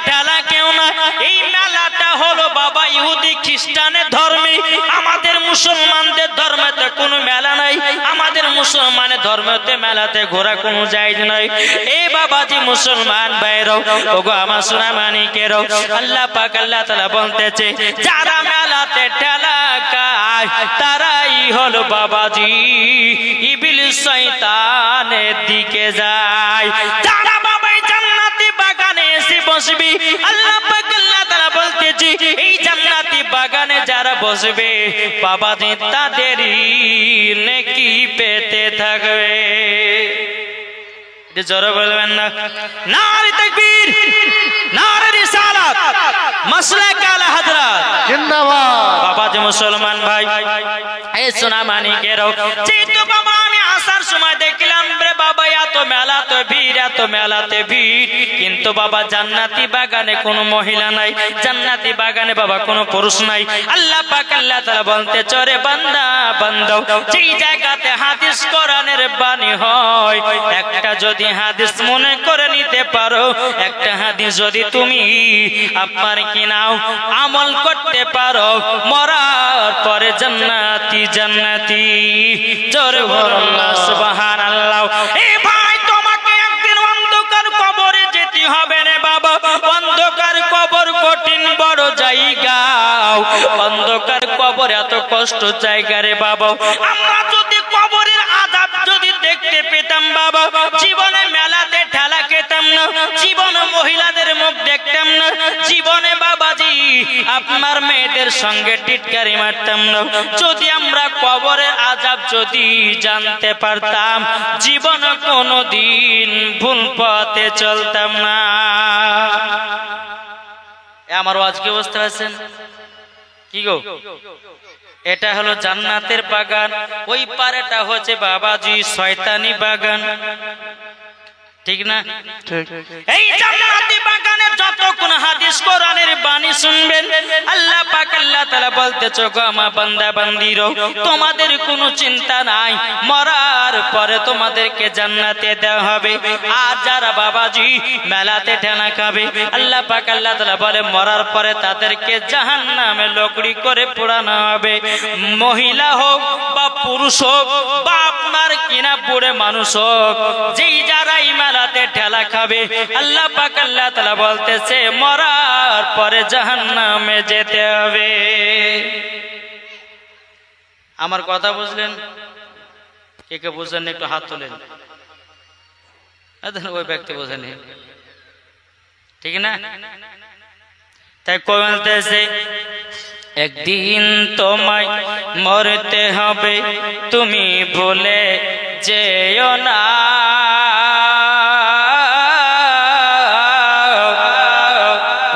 ঠেলা কেউ না, এই মেলাটা হলো বাবা ইহুদি খ্রিস্টানের ধর্মে। আমাদের মুসলমানদের ধর্মেতে কোনো মেলা নাই, আমাদের মুসলমানের ধর্মেতে মেলাতে ঘোরা কোনো জায়েজ নাই। এই বাবাজি মুসলমান ভাইরাও, ওগো আমার সোনা মানিকেরাও, আল্লাহ পাক আল্লাহ তাআলা বলতেছে যারা মেলাতে ঠেলা খায় তারাই হলো বাবাজি ইবলিস শয়তানের দিকে যায়। যারা বাবাই জান্নাতি বাগানে এসে বসবে, আল্লাহ পাক আল্লাহ তাআলা বলতেছে এই জান্নাতি বাগানে যারা বসবে বাবাজি তাদেরই নেকি পেতে থাকবে। জোরে বলবেন না নারে তাকবীর, নারে রিসালাত, মাসলাক আলা হযরত জিন্দাবাদ। বাবা যে মুসলমান ভাই, এই সোনা মানিকেরাও, যেহেতু বাবা আমি আসার সময় দেখলাম রে বাবা এত মেলাতে ভিড়, এত মেলাতে ভিড়, কিন্তু বাবা জান্নাতি বাগানে কোনো মহিলা নাই, জান্নাতি বাগানে বাবা কোনো পুরুষ নাই। আল্লাহ পাক আল্লাহ তাআলা বলতে চরে বান্দা বান্দা, যেই জায়গাতে হাদিস কোরআনের বাণী হয়, একটা যদি হাদিস মনে করে নিতে পারো, একটা হাদিস যদি তুমি আপনার কি নাও আমল করতে পারো, মরার পরে জান্নাতি জান্নাতি। জোরে বলুন সুবহানাল্লাহ। এই ভাই তোমাকে একদিন অন্ধকার কবরে যেতে হবে রে বাবা, অন্ধকার কবর কঠিন বড় জায়গা, অন্ধকার কবর এত কষ্ট জায়গা রে বাবা। আমরা যদি কবরের আযাব যদি দেখতে পেতাম বাবা, জীবনে মেলাতে ঠেলা খেতাম না, জীবনে মহিলাদের মুখ দেখতাম না, জীবনে বাবাজি আপনার মেয়েদের সঙ্গে টিটকারি মারতাম না। যদি আমরা কবরের আযাব যদি জানতে পারতাম, জীবনে কোনোদিন ভুল পথে চলতাম না। আমার আজকে বুঝতে পারছেন কি গো? এটা হলো জান্নাতের বাগান, ওই পারেটা হচ্ছে বাবাজি শয়তানি বাগান, ঠিক না? এই জান্নাতি বাগানে যতক্ষণ হাদিস কোরআনের বাণী শুনবেন, আল্লাহ পাক আল্লাহ তাআলা বলতেছে গো আমার বান্দা বান্দিরো, তোমাদের কোনো চিন্তা নাই, মরার পরে তোমাদেরকে জান্নাতে দেওয়া হবে। আর যারা বাবাজি মেলাতে ঠেলা খাবে, আল্লাহ পাক আল্লাহ তাআলা বলে মরার পরে তাদেরকে জাহান্নামে লকড়ি করে পোড়ানো হবে। মহিলা হোক বা পুরুষ হোক বা আপনার কিনা বুড়ে মানুষ হোক, যেই যারা মেলাতে ঠেলা খাবে, আল্লাহ পাক আল্লাহ তাআলা বলতেছে মরার পরে জাহান্নামে যেতে হবে। আমার কথা বুঝলেন? কে কে বুঝলেন একটু হাত তোলেন। ওই ব্যক্তি বোঝেনি, ঠিক না? তাই বলতেছে একদিন তোমায় মরতে হবে, তুমি ভুলে যেও না,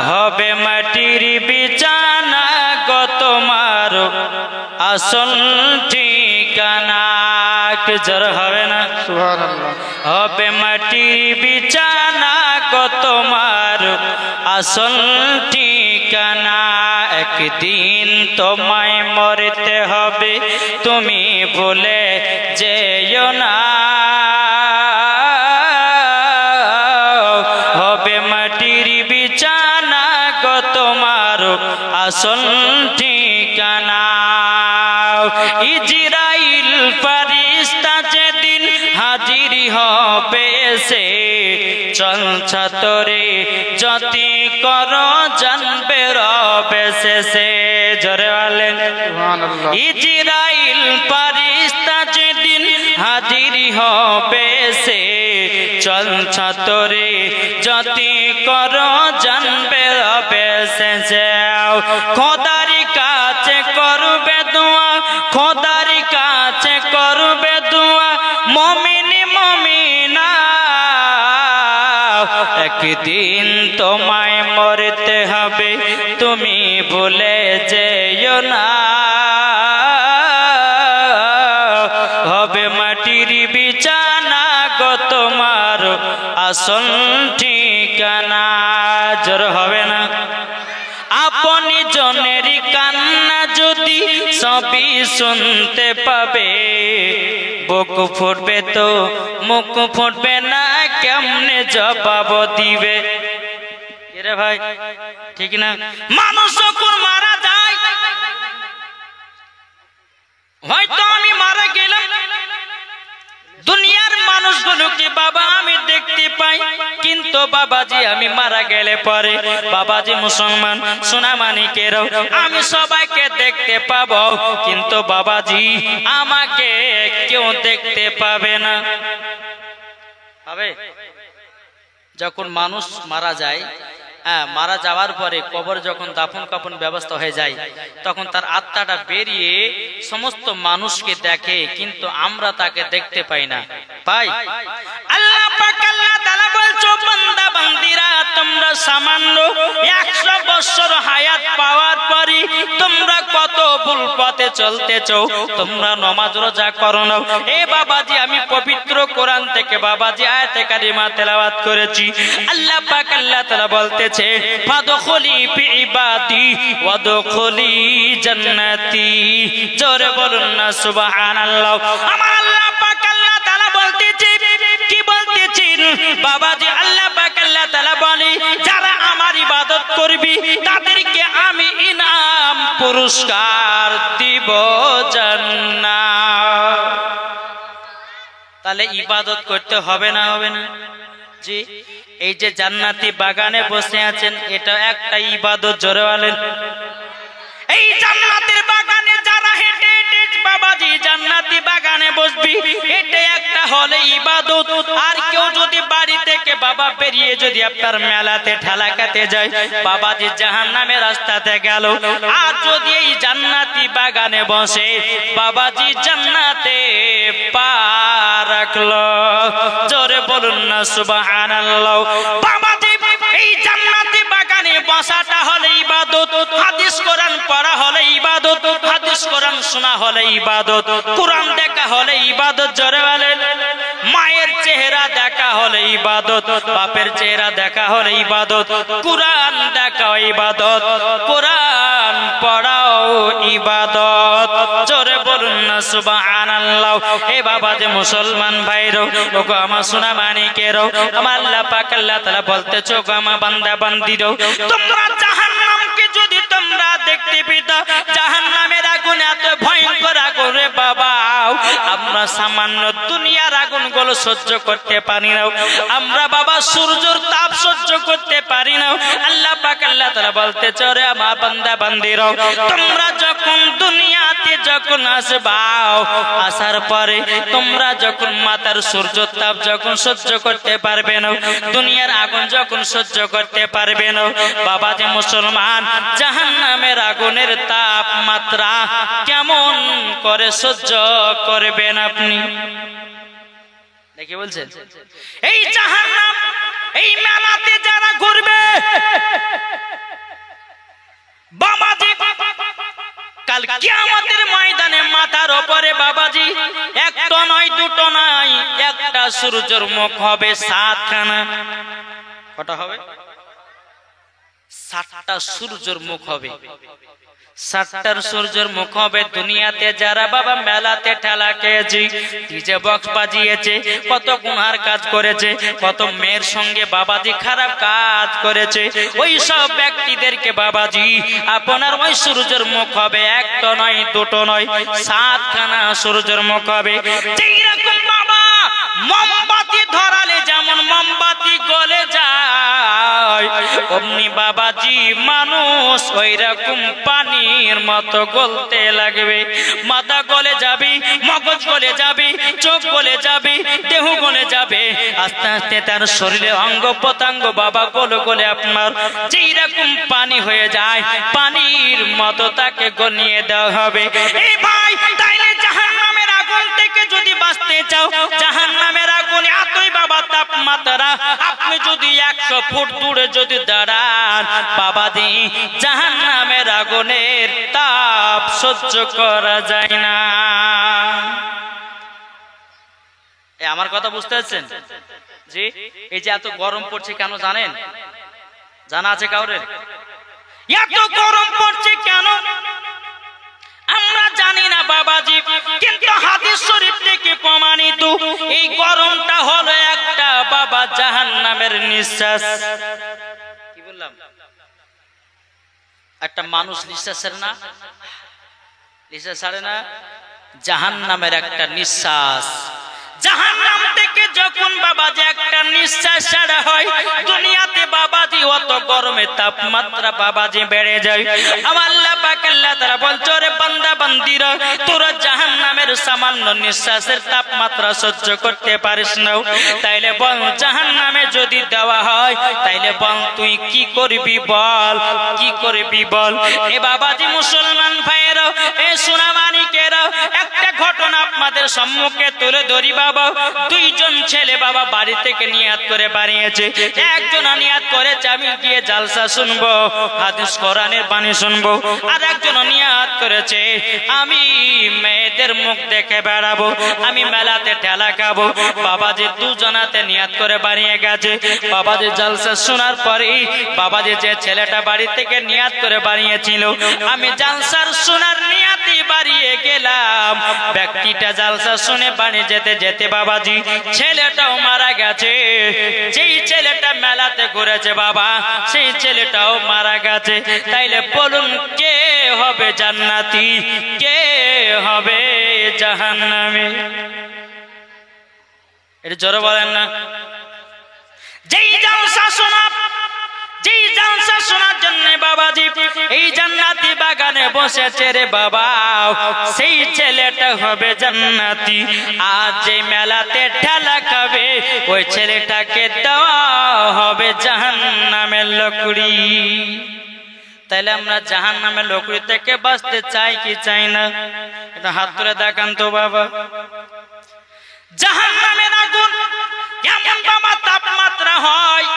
হবে মাটির বিছানা গো তোমার আসল ঠিকানা। কি জোর হবে না সুবহানাল্লাহ? হবে মাটির বিছানা গো তোমার আসল ঠিকানা, একদিন তোমায় মরতে হবে, তুমি ভুলে যেও না, হবে মাটির বিছানা গো তোমার আসল ঠিকানা। ইজরাইল ফেরেশতা যেদিন হাজির হবে সে, চলছা তোরে যতি কর জানবে রবে শেষে। জোরে বলেন সুবহানাল্লাহ। ইজরাইল ফেরেশতা যেদিন হাজির হবে সে, চলছা তোরে যতি কর জানবে রবে শেষে। খোদার কাছে করবে দোয়া, খোদার কাছে করবে দোয়া মুমিন মুমিনা, একদিন তোমায় মরতে হবে, তুমি ভুলে যেও না, হবে মাটির বিছানা গো তোমার আসল ঠিকানা। জোর হবে না? আপনি জনের কান্না যদি সবই শুনতে পাবে, বুক ফুটবে তো মুখ ফুটবে না, কেমনে জবাব দিবে? এরে ভাই ঠিক না? মানুষ যখন মারা যায়, হয়তো আমি মারা গেলাম, দুনিয়ার মানুষগুলোকে বাবা আমি দেখতে পাই, কিন্তু বাবাজি আমি মারা গেলে পরে বাবাজি মুসলমান সোনামানিকেরও আমি সবাইকে দেখতে পাবো, কিন্তু বাবাজি আমাকে কেউ দেখতে পাবে না। পাবে? যখন মানুষ মারা যায়, মারা যাওয়ার পরে কবর যখন দাফন কাফন ব্যবস্থা হয়ে যায়, তখন তার আত্মাটা বেরিয়ে সমস্ত মানুষকে দেখে, কিন্তু আমরা তাকে দেখতে পাই না। পাই? আল্লাহ পাক আল্লাহ তাআলা বলছো, বান্দা বান্দিরা তোমরা সামান্য 100 বছর হায়াত পাওয়ার পরে তোমরা কত ভুল পথে চলতেছো, তোমরা নামাজ রোজা করো না। এ বাবাজি আমি পবিত্র কোরআন থেকে বাবাজি আয়াতে কারিমা তেলাওয়াত করেছি। আল্লাহ পাক আল্লাহ তাআলা বলতেছে, ফাদখুলি ফি ইবাদি ওয়াদখুলি জান্নাতি। জোরে বলুন না সুবহানাল্লাহ। আমার আল্লাহ পাক আল্লাহ তাআলা বলতেছে, কি বলতেছেন বাবাজি? আল্লাহ পাক আল্লাহ তাআলা বলে, যারা আমার ইবাদত করবি তাদেরকে আমি ইনাম পুরস্কার দিব জান্নাত। তাহলে ইবাদত করতে হবে না? হবে না? জি। এই যে জান্নাতি বাগানে বসে আছেন, এটা একটা ইবাদত। জোরে বলেন। এই জান্নাতের বাগানে যারা হেঁটে হেঁটে বাবাজি জান্নাতি বাগানে বসবি, এটা একটা হলে ইবাদত। আর কেউ যদি বাড়ি থেকে বাবা বেরিয়ে যদি আপনার মেলাতে ঠেলাকাতে যায়, বাবাজি জাহান্নামের রাস্তাতে গেল, আর যদি এই জান্নাতি বাগানে বসে বাবাজি জান্নাতে পা রাখলো। জোরে বলুন না সুবহানাল্লাহ। বাবাজি এই জান্নাতি বাগানে বসাটা হলে ইবাদত, হাদিস কোরআন পড়া হলে ইবাদত, হাদিস কোরআন শোনা হলে ইবাদত, কোরআন দেখা হলে ইবাদত। জোরে বলেন। মায়ের চেহারা দেখা হলে ইবাদত, বাপের চেহারা দেখা হলে ইবাদত, কোরআন দেখা ইবাদত, কোরআন পড়াও ইবাদত। জোরে বলুন না সুবহানাল্লাহ। এ বাবা যে মুসলমান ভাইরো, ওগো আমার সোনা মানিকেরও, আমার আল্লাহ পাক আল্লাহ তাআলা বলতেছো, গো আমার বান্দা বান্দিরও, তোমরা জাহান্নামকে যদি তোমরা দেখতে পেতা, জাহান্নামের আগুন এত ভয়ঙ্কর আগুন রে বাবা, আমরা সামান্য দুনিয়ার আগুনগুলো সহ্য করতে পারি না, আমরা বাবা সূর্যের তাপ সহ্য করতে পারি না। আল্লাহ পাক আল্লাহ তাআলা বলতেছে, রে আমার বান্দা বান্দিরও, তোমরা যখন দুনিয়াতে যখন আসবাও, আসার পরে তোমরা যখন মাথার সূর্যের তাপ যখন সহ্য করতে পারবে না, দুনিয়ার আগুন যখন সহ্য করতে পারবে না, বাবা যে মুসলমান জাহান্নামের আগুনের তাপমাত্রা কেমন করে সহ্য করবেন আপনি? দেখি বলছেন, এই জাহান্নাম এই মেলাতে যারা ঘুরবে বাবাজি, কাল কিয়ামতের ময়দানে মাথার উপরে বাবাজি একটা নয় দুটো নয়, একটা সূর্যের মুখ হবে 7খানা। কটা হবে? 7টা সূর্যের মুখ হবে। 7টার সূর্যের মুখ হবে। দুনিয়াতে যারা বাবা মেলাতে ঠেলা খেয়েছে, ডিজে বক্স বাজিয়েছে, কত গুনার কাজ করেছে, কত মেয়ের সঙ্গে বাবাজি খারাপ কাজ করেছে, ওই সব ব্যক্তিদেরকে বাবাজি আপনার ওই সূর্যের মুখ হবে একটা নয় দুটো নয়, 7খানা সূর্যের মুখ হবে। যেরকম বাবা মোমবাতি ধরালে যেমন মোমবাতি গলে যায়, অমনি বাবাজি মানুষ ওই রকম পানির মতো গলতে লাগবে। মাথা গলে যাবে, মগজ গলে যাবে, চোখ গলে যাবে, দেহ গলে যাবে, আস্তে আস্তে তার শরীরে অঙ্গ প্রত্যঙ্গ বাবা গলে গলে আপনার যেই রকম পানি হয়ে যায়, পানির মতো তাকে গলিয়ে দেওয়া হবে। এই ভাই, তাইলে জাহান্নামের আগুন থেকে যদি বাঁচতে চাও, জাহান্নামের আগুন এতই বাবা তাপমাত্রা, আপনি যদি 100 ফুট দূরে যদি দাঁড়ান বাবাজি, জাহান্নামের আগুনের তাপ সহ্য করা যায় না। আমার কথা বুঝতে পারছেন? জি। এই যে এত গরম পড়ছে কেন জানেন? জানা আছে কাউরের? এত গরম পড়ছে কেন আমরা জানি না বাবাজি, কিন্তু হাদিস শরীফ থেকে প্রমাণিত এই গরমটা হলো একটা বাবা জাহান্নামের নিঃশ্বাস। কি বললাম? একটা মানুষ নিঃশ্বাস ছাড়ে না, নিঃশ্বাস ছাড়ে না, জাহান্নামের একটা নিঃশ্বাস। জাহান্নাম থেকে যখন বাবাজি একটা নিঃশ্বাস ছাড়া হয়, দুনিয়াতে বাবাজি অত গরমে তাপমাত্রা বাবাজি বেড়ে যায়। আমার আল্লাহ পাক আল্লাহ তাআলা বলছে, রে বান্দা বান্দিরা, তোরা জাহান্নামের সামান্য নিঃশ্বাসের তাপমাত্রা সহ্য করতে পারিস না, তাইলে বল জাহান্নামে যদি দেওয়া হয় তাইলে বল তুই কি করবি, বল কি করবি বল। এ বাবাজি মুসলমান ভাইয়েরা, এ সোনামানিকেরা, একটা ঘটনা আপনাদের সম্মুখে তুলে ধরি। বাবা দুইজন ছেলে বাবা বাড়ি থেকে নিয়াত করে বাড়িয়েছে। একজন নিয়াত করেছে আমি গিয়ে জালসা শুনবো, হাদিস কোরআনের বাণী শুনবো, আর একজন নিয়াত করেছে আমি মেয়েদের মুখ দেখে বেড়াবো, আমি মেলাতে ঠেলা খাবো। বাবাজি দুজনাতে নিয়াত করে বাড়িয়ে গেছে। বাবাজি জালসা শোনার পরে বাবাজি যে ছেলেটা বাড়ি থেকে নিয়াত করে বাড়িয়েছিল, আমি জালসার শোনার নিয়াতি বাড়িয়ে গেলাম, ব্যক্তিটা জালসা শুনে বাড়ি যেতে যেতে বাবাজি ছেলেটাও মারা গেছে। যেই ছেলেটা মেলাতে ঘুরেছে বাবা, সেই ছেলেটাও মারা গেছে। তাইলে বলুন কে হবে জান্নাতি, কে হবে জাহান্নামী? এটা জোরে বলেন না। যেই জালসা শোনা, যেই জালসা শোনার জন্য বাবাজি এই জান্নাতি বাগানে বসেছে রে বাবা, সেই ছেলেটা হবে জান্নাতি। আর যে মেলাতে ঠেলা খাবে ওই ছেলেটাকে দেওয়া হবে জাহান্নামের লকড়ি। তাইলে আমরা জাহান্নামের লকড়ি থেকে বাঁচতে চাই কি চাই না? এটা হাত তুলে দেখান তো বাবা। জাহান্নামের আগুন কেমন বাবা তাপমাত্রা হয়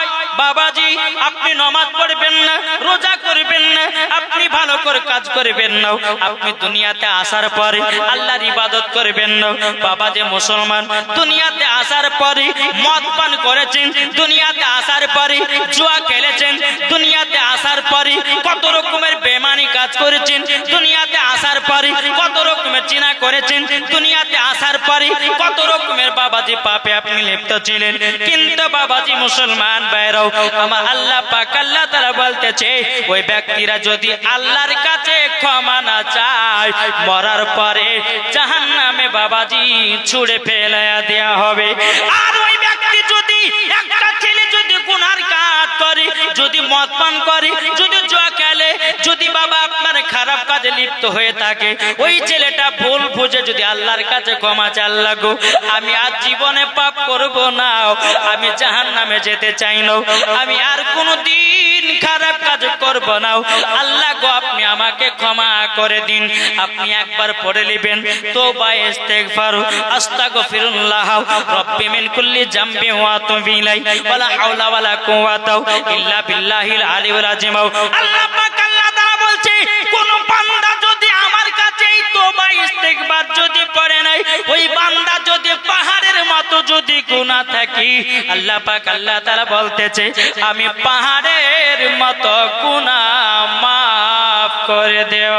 বাবাজি, আপনি নামাজ পড়বেন না, রোজা করবেন না, আপনি ভালো করে কাজ করবেন না, আপনি দুনিয়াতে আসার পরে আল্লাহর ইবাদত করবেন না। বাবা যে মুসলমান, দুনিয়াতে আসার পরে মদ পান করেছেন, দুনিয়াতে আসার পরে জুয়া খেলেছেন, দুনিয়াতে আসার পরে কত রকমের বেমানি কাজ করেছেন, দুনিয়াতে আসার পরে কত রকমের জিনা করেছেন, দুনিয়াতে আসার পরে কত রকমের বাবাজি পাপে আপনি লিপ্ত ছিলেন। কিন্তু বাবাজি মুসলমান ভাইরাও, আমার আল্লাহ পাক আল্লাহ তাআলা বলতেছে ওই ব্যক্তিরা যদি আল্লাহর কাছে ক্ষমা না চায়, মরার পরে জাহান্নামে বাবাজি ছুঁড়ে ফেলে দেয়া হবে। আর ওই ব্যক্তি যদি, একটা ছেলে যদি গুনার কাজ করে, যদি মদ পান করে, যদি জুয়া খেলে, যদি বাবা আপনার খারাপ কাজে লিপ্ত হয়ে থাকে, ওই ছেলেটা ভুল বুঝে যদি আল্লাহর কাছে ক্ষমা চায়, আল্লাহ গো আমি আর জীবনে পাপ করব না, আমি জাহান্নামে যেতে চাই না, আমি আর কোনোদিন খারাপ কাজ করব না, আল্লাহ গো আপনি আমাকে ক্ষমা করে দিন। আপনি একবার পড়ে নেবেন তওবা ইস্তিগফার, আস্তাগফিরুল্লাহ রাব্বি মিন কুল্লি জামবি ওয়া আতুবু ইলাই, ওয়ালা হাওলা ওয়ালা কুওয়াতা ইল্লা বিল্লাহিল আলিয়্যিল আযীম। আল্লাহ পাক আল্লাহ তাআলা বলছে কোন বান্দা যদি আমার কাছে এই তওবা ইস্তিগফার যদি পড়ে নাই, ওই বান্দা যদি পাহাড়ের মতো যদি গুনাহ থাকে, আল্লাহ পাক আল্লাহ তাআলা বলতেছে আমি পাহাড়ের মতো গুনাহ মাফ করে দেব।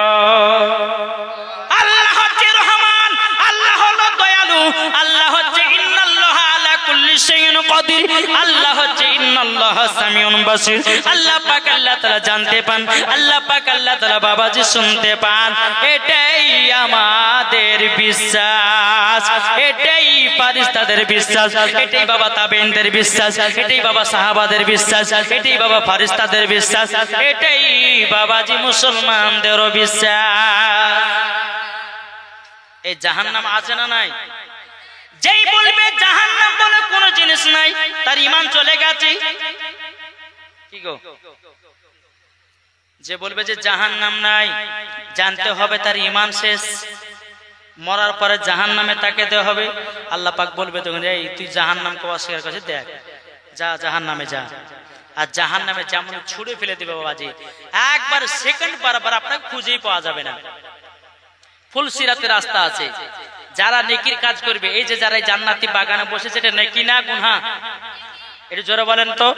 আল্লাহ হচ্ছে রহমান, আল্লাহ হলো দয়ালু, আল্লাহ হচ্ছে ইন্নাল্লাহা আলা কুল্লি শাইইন কাদির, আল্লাহ হচ্ছে ইন্নাল্লাহা সামিউন বাসির। আল্লাহ পাক আল্লাহ তাআলা জানতে পান, আল্লাহ পাক আল্লাহ তাআলা বাবাজি শুনতে পান। এটাই আমাদের বিশ্বাস, এটাই ফারিস্তাদের বিশ্বাস, এটাই বাবা তাবেঈনদের বিশ্বাস, এটাই বাবা সাহাবাদের বিশ্বাস, এটাই বাবা ফারিস্তাদের বিশ্বাস, এটাই বাবাজি মুসলমানদেরও বিশ্বাস। এই জাহান্নাম আছে না নাই? যেই বলবে জাহান্নাম বলে কোনো জিনিস নাই, তার ঈমান চলে গেছে। কি গো? যে বলবে যে জাহান্নাম নাই, জানতে হবে তার ঈমান শেষ, মরার পরে জাহান্নামে তাকে দেওয়া হবে। আল্লাহ পাক বলবে তখন এই তুই জাহান্নামকে অস্বীকার করেছিস, দেখ যা জাহান্নামে যা। আর জাহান্নামে যেমন ছুঁড়ে ফেলে দিবে বাবাজি, একবার সেকেন্ড বারবার আপনাকে খুঁজেই পাওয়া যাবে না। ফুল সিরাতের রাস্তা আছে, যারা নেকির কাজ করবে, এই যে যারা জান্নাতি বাগানে বসেছে, এটা নেকি না গুনাহ? এটা জোরে বলেন তো।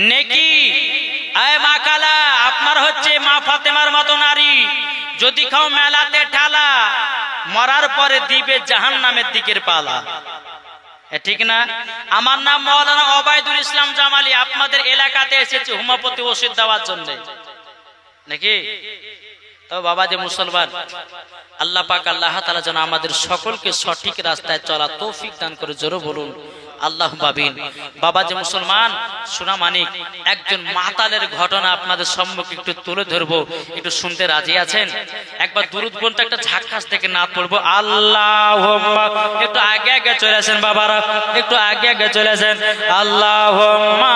নেকি। আয় মা কালা, আপনার হচ্ছে মা ফাতেমার মতো নারী যদি খাও মেলাতে ঠালা, মরার পরে দিবে জাহান্নামের দিকের পালা। ঠিক না? আমার নাম মাওলানা ওবায়দুল ইসলাম জামালি, আপনাদের এলাকাতে এসেছি হোমিওপ্যাথি ওষুধ দেওয়ার জন্য, নাকি? তো বাবা যে মুসলমান, আল্লাহ পাক আল্লাহ তাআলা যেন আমাদের সকলকে সঠিক রাস্তায় চলা তৌফিক দান করে, জোরে বলুন আল্লাহুম্মা আমিন। বাবা যে মুসলমান, সোনা মানিক, একজন মাতালের ঘটনা আপনাদের সম্মুখে একটু তুলে ধরবো, একটু শুনতে রাজি আছেন? একবার দুরূদ পড়তে একটা ঝাক্কাস থেকে নাত পড়বো, আল্লাহুম্মা, একটু আগে আগে চলে আসেন বাবারা, একটু আগে আগে চলে আসেন। আল্লাহুম্মা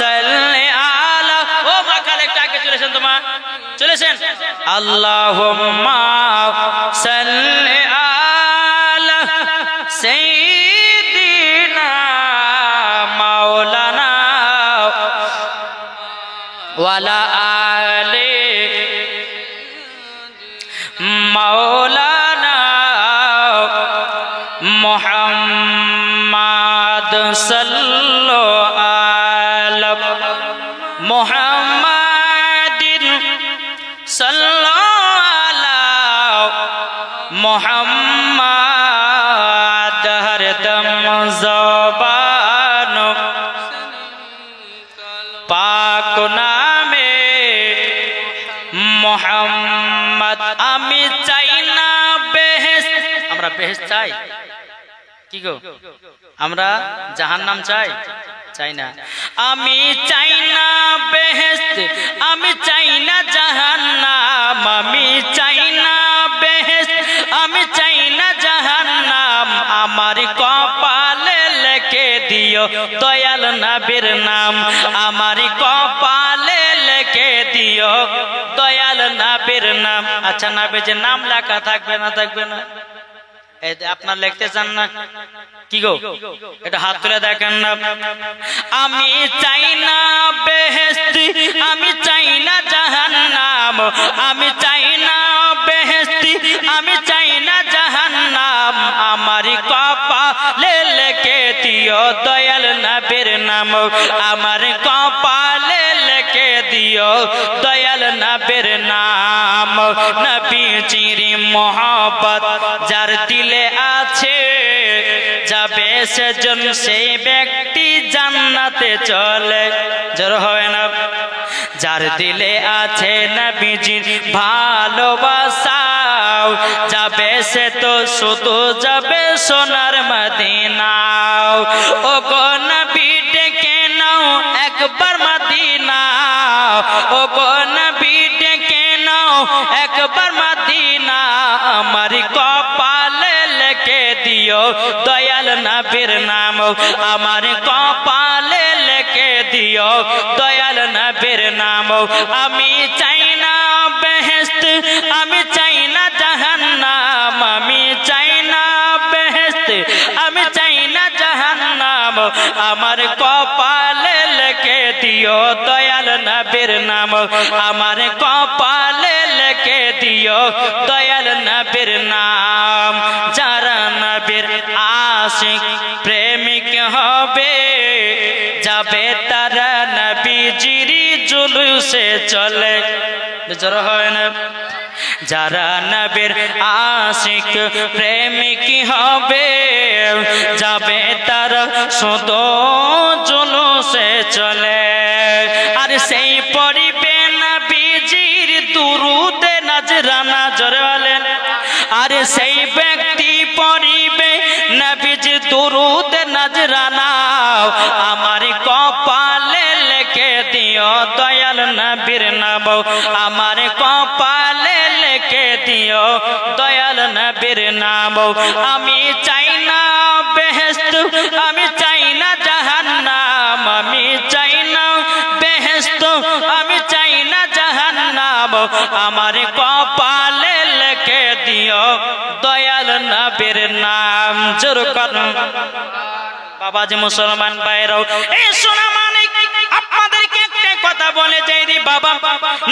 সাল্লি আলা, ও মা খালে একটু আগে চলে আসেন, তোমা চলেছেন। আল্লাহুম্মা সাল্লি আলা সাইয়্যিদিনা মাওলানা ওয়ালা আলি মাওলানা মুহাম্মাদ সাল্লাল্লাহু আলা মুহাম্মাদিন সাল্লাল্লাহু আলা মুহাম্মাদ হরদম জবান পাক নামে মুহাম্মদ। আমি চাই না বেহেশত, আমরা বেহেশত চাই কি গো? আমরা জাহান্নাম চাই? চাই না। আমি চাই না বেহেশত, আমি চাই না জাহান্নাম, আমি চাই না বেহেশত, আমি চাই না জাহান্নাম। আমার কপালে লিখে দিও দয়াল নবীর নাম, আমার কপালে লিখে দিও দয়াল নবীর নাম। আচ্ছা, নবীর নাম লেখা থাকবে না? থাকবে না? আপনার লিখতে চান না কি গো? এটা হাত তুলে দেখেন না। আমি চাই না বেহেশত, আমি চাই না জাহান্নাম, আমি চাই না বেহেশত, আমি চাই না জাহান্নাম। আমার কপালে লিখে দিও দয়াল নবীর নাম, আমার কপালে লিখে দিও দয়াল নবীর নাম। নবীজির মোহব্বত যার দিলে আছে, যাবে সেজন সেই ব্যক্তি জান্নাতে চলে, জোর হয় না? যার দিলে আছে নবীজির ভালোবাসা, যাবে সে তো শুধু যাবে সোনার মদিনা। ও গো নবী ডেকে নাও একবার মদিনা, ও গো নবী ডেকে নাও একবার মদিনা। আমার কপালে লিখে দিও দয়াল নবীর নাম, আমার কপালে লিখে দিও দয়াল নবীর নাম। আমি চাই না বেহেশত, আমি চাই না জাহান্নাম, আমি চাই না বেহেশত, আমি চাই না জাহান্নাম। আমার কপালে লিখে দিও দয়াল নবীর নাম, আমার কপালে লিখে দিও দয়াল নবীর নাম। যারা নবীর আশিক প্রেমিক হবে, যাবে তারা নবীজির জুলুসে চলে, জোর হয় না? যারা নবীর আশিক প্রেমিক হবে, যাবে তারা শুধু জুলুসে চলে। আর সেই পড়িবে নবীজির দুরুদে নজরানা, জোরে বলেন। আর সেই ব্যক্তি পড়িবে নবীজির দুরুদে নজরানা। আমার কপালে লিখে দিও দয়াল নবীর নাম, আমার কপালে লিখে দিও দয়াল নবীর নাম। আমি চাই না বেহেশত, আমি চাই না জাহান্নাম, আমি চাই না বেহেশত, আমি চাই না জাহান্নাম। আমার কপালে লিখে দিও দয়াল নবীর নাম। জোর করুন বাবা যে মুসলমান ভাইরাও, এই সোনা মানিক, আপনাদেরকে একটা কথা বলে যাই রে বাবা,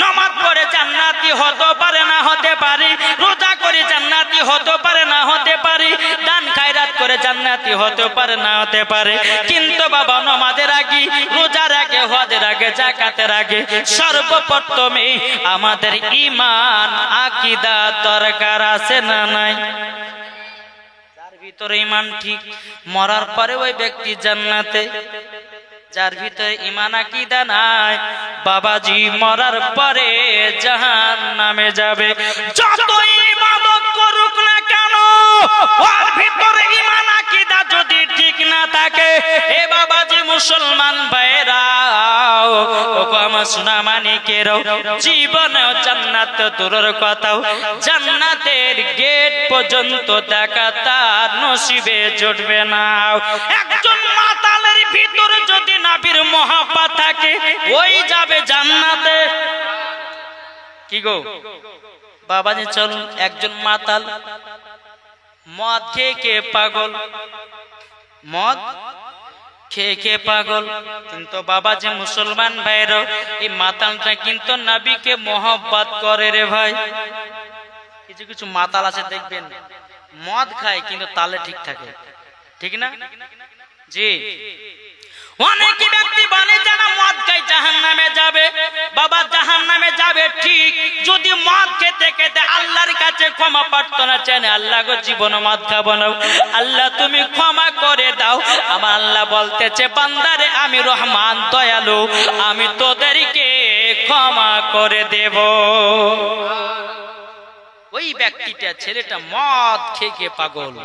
নামাজ পড়ে জান্নাতি হতে পারে না হতে পারে, রোজা করে জান্নাতি হতে পারে না হতে পারে, দান খায়রাত করে জান্নাতি হতে পারে না হতে পারে, কিন্তু বাবা নামাজের আগে, রোজার আগে, হজের আগে, যাকাতের আগে সর্বপ্রথমে আমাদের ঈমান আকীদা দরকার আছে না নাই? ভিতরে ঈমান ঠিক, মরার পরে ওই ব্যক্তি জান্নাতে। যার ভিতরে ঈমান আকীদা নাই বাবাজি মরার পরে জাহান্নামে যাবে। যতই ইবাদত করুক না কেন ওর ভিতরে ঈমান আকীদা যদি ঠিক না থাকে, এ বাবাজি মুসলমান ভাইরা ও আমার সোনা মানিকেরও জীবনে জান্নাত দূরের কথাও জান্নাতের গেট পর্যন্ত দেখা তার নসিবে জুটবে না। একজন মাতালের ভিতরে যদি নবীর মহব্বত থাকে ওই যাবে জান্নাতে। কি গো বাবাজি চলুন, একজন মাতাল মদ খেয়ে খেয়ে পাগল, মদ খেয়ে খেয়ে পাগল, কিন্তু বাবাজি মুসলমান ভাইরা এই মাতালটা কিন্তু নবীকে মহব্বত করে রে ভাই। কিছু কিছু মাতাল আছে দেখবেন মদ খায় কিন্তু তালে ঠিক থাকে, ঠিক না? জি, অনেক ব্যক্তি বলে যারা মদ খায় জাহান্নামে যাবে। বাবা জাহান্নামে যাবে ঠিক, যদি মদ খেতে খেতে আল্লাহর কাছে ক্ষমা প্রার্থনা চান, আল্লাহ গো জীবন মদ খাবো না, আল্লাহ তুমি ক্ষমা করে দাও। আমার আল্লাহ বলতেছে বান্দারে আমি রহমান দয়ালু, আমি তোদেরকে ক্ষমা করে দেব। ওই ব্যক্তিটা ছেলেটা মদ খেয়ে খেয়ে পাগল,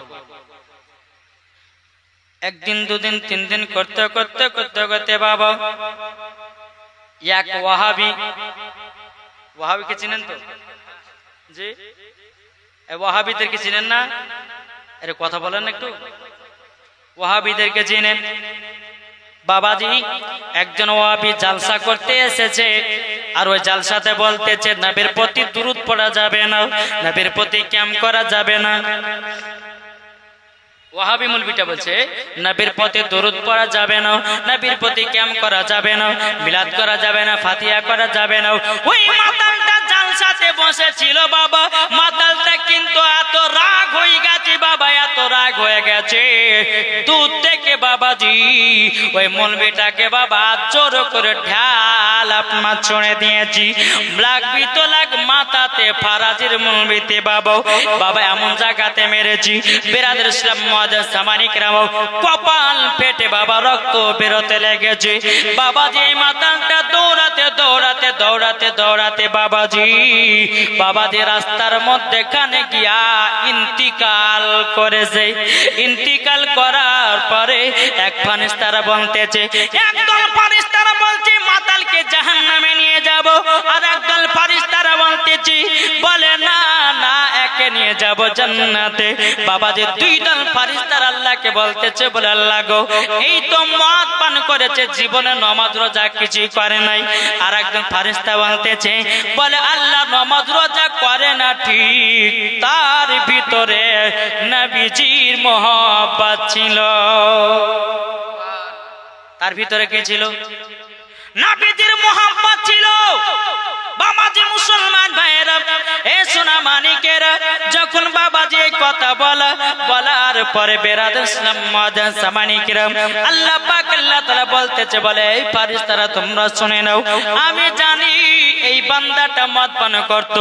একদিন দুদিন তিন দিন করতে করতে করতে করতে বাবা এক ওয়াহাবিকে চিনেন তো? জি, ওয়াহাবিদেরকে চিনেন না? এর কথা বলেন একটু। ওয়াহাবিদেরকে চিনেন? বাবাজি একজন ওয়াহাবি জালসা করতে এসেছে, আর ওই জালসাতে বলতেছে নবীর প্রতি দুরূদ পড়া যাবে না, নবীর প্রতি ক্যাম্প করা যাবে না। ওয়াহাবি মৌলবীটা বলছে নবীর প্রতি দরুদ পড়া যাবে না, নবীর প্রতি ক্যাম্প করা যাবে না, মিলাদ করা যাবে না, ফাতিহা করা যাবে না। ওই মাতালটা জালসাতে বসেছিল বাবা, মাতালটা কিন্তু এত রাগ হয়ে গেছে বাবা, এত রাগ হয়ে গেছে দূর থেকে বাবাজি ওই মৌলবীটাকে বাবা জোর করে ঢাল আপনার ছুঁড়ে দিয়েছি। লাগবি তো লাগ মাথাতে ফারাজির মৌলবীতে বাবা বাবা এমন জায়গাতে মেরেছি বেরাদের ইসলাম কপাল ফেটে বাবা রক্ত বেরোতে লেগেছে। বাবাজি মাতালটা দৌড়াতে দৌড়াতে দৌড়াতে দৌড়াতে বাবাজি রাস্তার মধ্যে কানে গিয়া ইন্তিকাল করেছে। ইন্তিকাল করার পরে এক ফারিস্তারা বলতেছে, একদল ফারিস্তারা বলছে মাতালকে জাহান্নামে নিয়ে যাব, আর একদল ফারিস্তারা বলতেছে বলে না না একে নিয়ে যাব জান্নাতে। বাবাজি দুই দল ফারিস্তার আল্লাহকে বলতেছে বলে আল্লাহ গো এই তো মদ পান করেছে, জীবনে নামাজ রোজা কিছুই করে নাই। আর একজন ফারিস্তা বলতেছে বলে আল্লাহ নামাজ রোজা করে না ঠিক, তার ভিতরে নবীজির মহব্বত ছিল। তার ভিতরে কে ছিল? নবীজির মহব্বত ছিল। বাবাজি মুসলমান ভাইয়েরা এ সোনা মানিকেরা যখন বাবাজি কথা বলার পরে বেরাদের ইসলাম মানিকেরা আল্লাহ পাক আল্লাহ তাআলা বলতেছে বলে এই ফারিস্তারা তোমরা শুনে নাও, আমি জানি এই বান্দাটা মদ পান করত,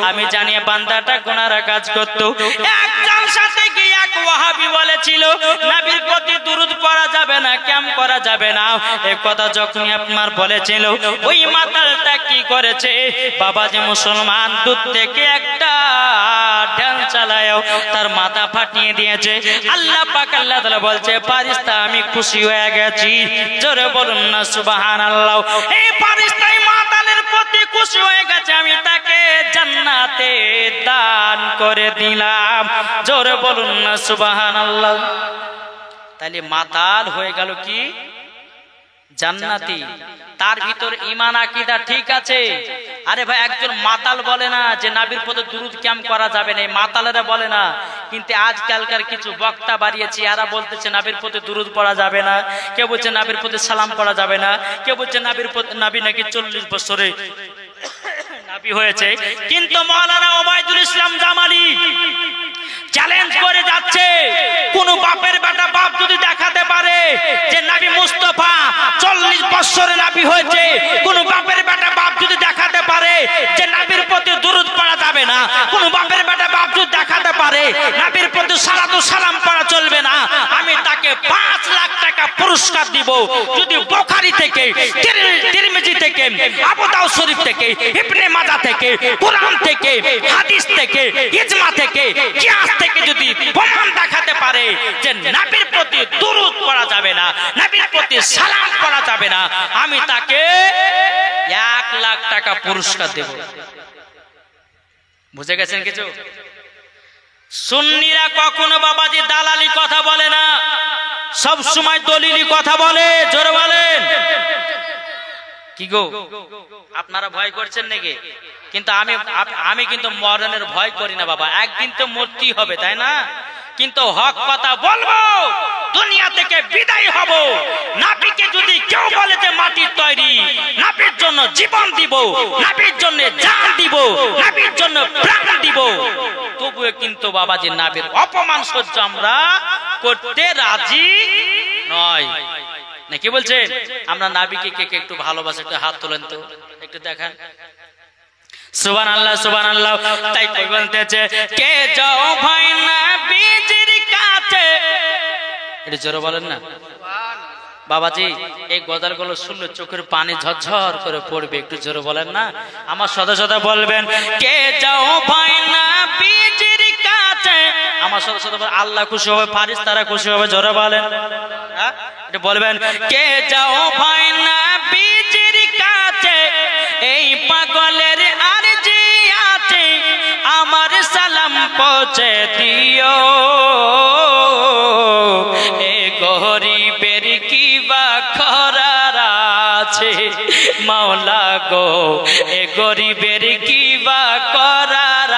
আমি জানি বান্দাটা গুনার কাজ করত। একজন সাথে কি এক ওয়াহাবি বলেছিল নবীর প্রতি দুরূদ পড়া যাবে না, ক্যাম্প করা যাবে না। এই কথা যখন আপনার বলেছিল ওই মাতালটা কি করেছে বাবাজি মুসলমান দূর থেকে একটা ঢাল চালায়ও তার মাথা ফাটিয়ে দিয়েছে। আল্লাহ পাক আল্লাহ তাআলা বলছে ফারিস্তা আমি খুশি হয়ে গেছি, জোরে বলুন না সুবহানাল্লাহ। এই ফারিস্তা মাতালের প্রতি খুশি হয়ে গেছে, আমি তাকে জান্নাতে দান করে দিলাম, জোরে বলুন না সুবহানাল্লাহ। তাহলে মাতাল হয়ে গেল কি জান্নাতি, তার ভিতর ঈমান আকীদা ঠিক আছে। আরে ভাই একজন মাতাল বলে না যে নবীর প্রতি দুরূদ ক্যাম্প করা যাবে না, মাতালেরা বলে না, কিন্তু আজকালকার কিছু বক্তা বাড়িয়েছে এরা বলতেছে নবীর প্রতি দুরূদ পড়া যাবে না, কেউ বলছে নবীর প্রতি সালাম পড়া যাবে না, কেউ বলছে নবী নাকি 40 বছরে নবী হয়েছে। কিন্তু মাওলানা ওবায়দুল ইসলাম জামালি চ্যালেঞ্জ করে যাচ্ছে কোন বাপের বেটা বাপ যদি দেখাতে পারে যে নবী মুস্তাফা 40 বছরে নবী হয়েছে, কোন বাপের বেটা বাপ যদি দেখাতে পারে যে নবীর প্রতি দুরূদ পড়া যাবে না, কোন বাপের বেটা বাপ যদি দেখাতে পারে নবীর প্রতি সালাতু সালাম পড়া চলবে পুরস্কার দিব যদি বুখারী থেকে, তিরমিজি থেকে, আবু দাউদ শরীফ থেকে, ইবনে মাজাহ থেকে, কুরআন থেকে, হাদিস থেকে, ইজমা থেকে, কিয়াস থেকে যদি প্রমাণ দেখাতে পারে যে নবীর প্রতি দুরূদ পড়া যাবে না, নবীর প্রতি সালাম পড়া যাবে না, আমি তাকে 1 লাখ টাকা পুরস্কার দেব। বুঝে গেছেন কিছু? সুন্নিরা কখনো বাবাজি দালালি কথা বলে না, সব সময় দলিলি কথা বলে। জোরে বলেন কি গো, আপনারা ভয় করছেন নাকি? কিন্তু আমি কিন্তু মরণের ভয় করি না বাবা, একদিন তো মরতেই হবে, তাই না? কিন্তু হক কথা বলবো, দুনিয়া থেকে বিদায় হব। নবীকে যদি কেউ বলে যে মাটির তৈরি, নবীর জন্য জীবন দিব, নবীর জন্য জান দিব, নবীর জন্য প্রাণ দিব, তবুও কিন্তু বাবাজি নবীর অপমান সহ্য আমরা করতে রাজি নয়। নাকি বলছেন? আমরা নবীকে কে কে একটু ভালোবাসে, একটু হাত তোলেন তো, একটু দেখান। সুবহানাল্লাহ সুবহানাল্লাহ। তাই কই বলতেছে কে যাও ভাই নবীজির কাছে, এটা জোরে বলেন না বাবাজি। এই গজলগুলো শুনলে চোখের পানি ঝরঝর করে পড়বে, একটু জোরে বলেন না। আমার সাথে সাথে বলবেন কে যাও ভাই নবীজির কাছে, আমার সাথে সাথে আল্লাহ খুশি হবে, ফারিস্তারা খুশি হবে। জোরে বলেন, হ্যাঁ এটা বলবেন কে যাও ভাই নবীজির কাছে, এই পাগলের আরজি আছে, আমার সালাম পৌঁছে দিও, এ গরিবের কি বা খরার আছে, মাওলা গো এ গরিবের কি বা করার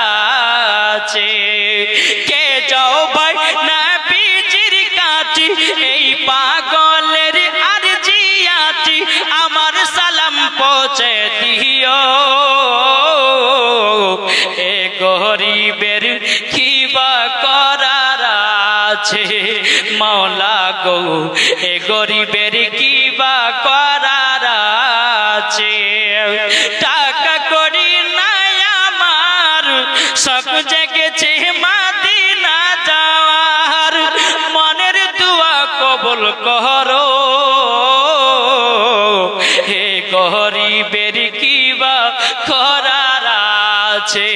আছে। কে যাও ভাই নবীজির কাছে, এই পাগলের আরজি আছে, আমার সালাম পৌঁছে দিও, এ গরিবের কি বা করার আছে, মাওলা গো এ গরিবের কি বা করার আছে। টাকা করি নাই আমার, সব জেগেছে মদিনা যাওয়ার, মনের দোয়া কবুল করো, হে গরিবের কি বা করার আছে,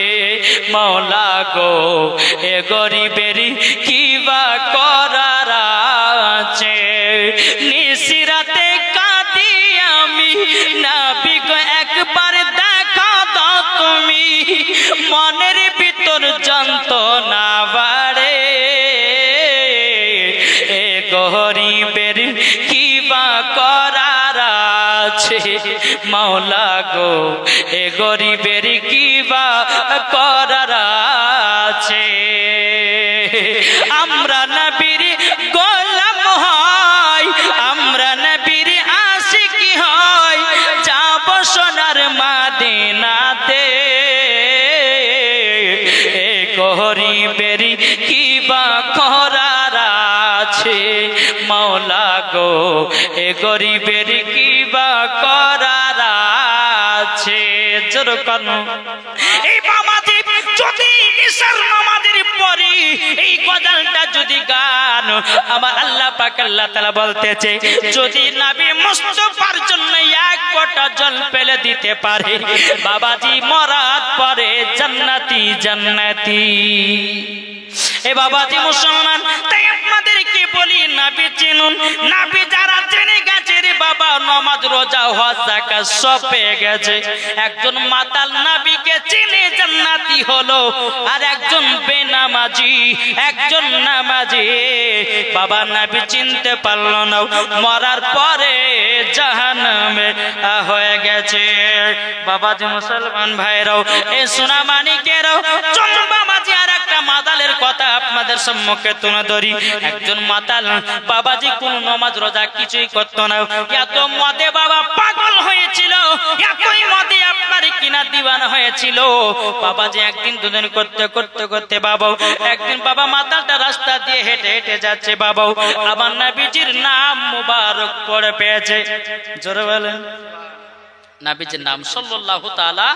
মাওলা গো এ গরিবের কি বা করার আছে। নিশিরাতে কাঁদি আমি, নবী গো একবার দেখা দাও তুমি, মনের ভিতর যন্ত্রণা বাড়ে, এ গরিবের কি বা করার আছে, মাওলা গো এ গরিবের কি বা করার আছে। আমরা নবীর গোলাম হয়, আমরা নবীর আশিকি হয়, যাব সোনার মদিনাতে, এ গরিবের কি বা করার আছে, মাওলা গো এ গরিবের কি বা করার আছে। জোর করো এই বাবাজি, যদি ঈশার নামাজের পরে এই গজলটা যদি গান, আমার আল্লাহ পাক আল্লাহ তাআলা বলতেছে যদি নবী মুস্তাফার জন্য এক ফোঁটা জল ফেলে দিতে পারে, বাবাজি মরার পরে জান্নাতি জান্নাতি। এ বাবাজি মুসলমান, তাই আপনাদেরকে বলি নবী চিনুন। নবী যারা জেনে গেছে রে বাবা, নামাজ রোজা হজ যাকাত সব পেয়ে গেছে। একজন মাতাল নবীকে চিনে জান্নাতি হলো, আর একজন বেনামাজি, একজন নামাজি বাবা নবী চিনতে পারলো না, মরার পরে জাহান্নামে হয়ে গেছে। বাবাজি মুসলমান ভাইরাও, এ সোনা মানিকেরাও, চলুন বাবাজি আর একটা মাতালের কথা আপনাদের সম্মুখে তুলে ধরি। একজন মাতাল বাবাজি কোন নামাজ রোজা কিছুই করত না, এত মদে বাবা পাগল হয়েছিল, এতই মদে আপনার কিনা দিওয়ানা হয়েছিল। বাবাজি একদিন দুদিন করতে করতে করতে বাবা একদিন বাবা মাতালটা রাস্তা দিয়ে হেঁটে হেঁটে যাচ্ছে, বাবা আবার নবীজির নাম মুবারক পড়ে পেয়েছে। জোরে বলেন নবীজির নাম সাল্লাল্লাহু তাআলা